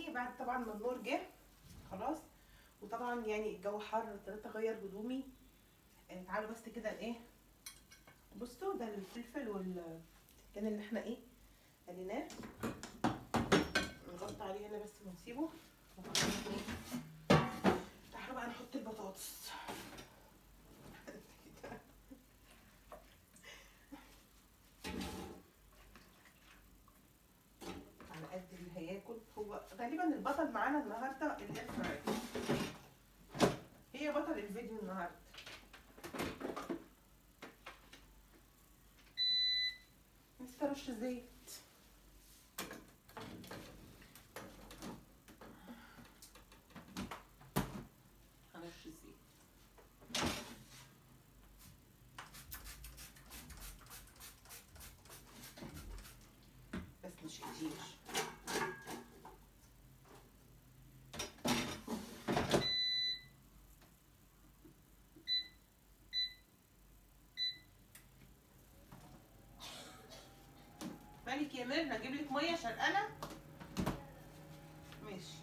تاني بعد طبعا ما النور جه خلاص. وطبعا يعني الجو حر، ابتديت اغير هدومي. تعالوا بس كده ايه، بصوا ده الفلفل كان اللي احنا ايه قليناه، نغطي عليه هنا بس ونسيبه. تعالوا بقى نحط البطاطس. على قد اللي هياكل. هو غالبا البطل معانا النهارده الاير فراير، هي بطل الفيديو النهارده. نسيت ارش زيت. هنرش الزيت بس مش كتير. مالك يا ميرنا، اجيب لك ميه شرقانه؟ ماشي.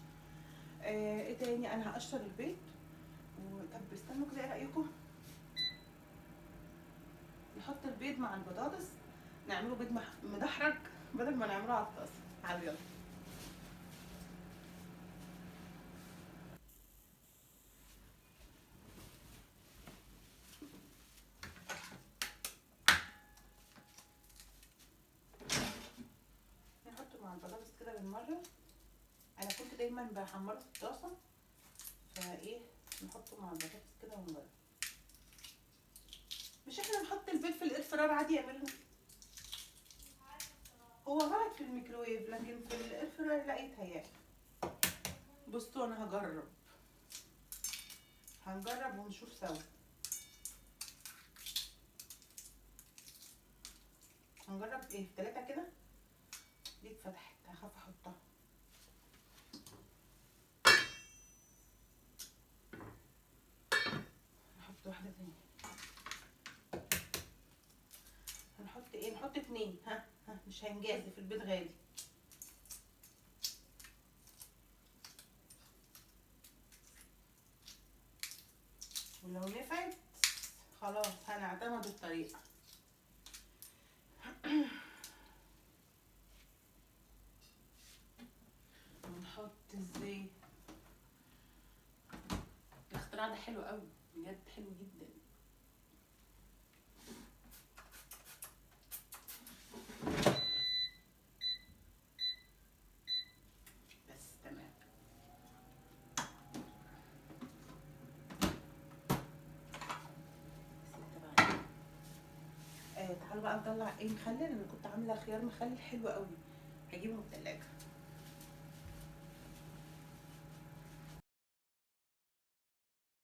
ايه تاني، انا هقشر البيض. طب استنوا كده، ايه رايكم نحط البيض مع البطاطس، نعمله بيض مدحرج بدل ما نعمله على الطاسه. تعالوا يلا. نحطه مع البطاطس كده بالمره. انا كنت دايما بحمره في الطاسه، فايه نحطه مع البطاطس كده ونجرب. مش احنا نحط البيض في الاير فراير عادي يعملنا؟ هو غلط في الميكروويف، لكن في الاير فراير لا يتهيألي. بصوا انا هنجرب ونشوف سوا. هنجرب ايه في 3 كده. دي اتفتحت، هخاف احطها. نحط واحده تانية. هنحط ايه؟ نحط 2. ها مش هنجازف، البيض غالي. ولو نفعت خلاص هنعتمد الطريقه. ونحط الزيت. الاختراع ده حلو قوي بجد، حلو جدا. بس تمام. تعالوا بقى نطلع ايه، مخلل. انا كنت عامله خيار مخلل حلو قوي،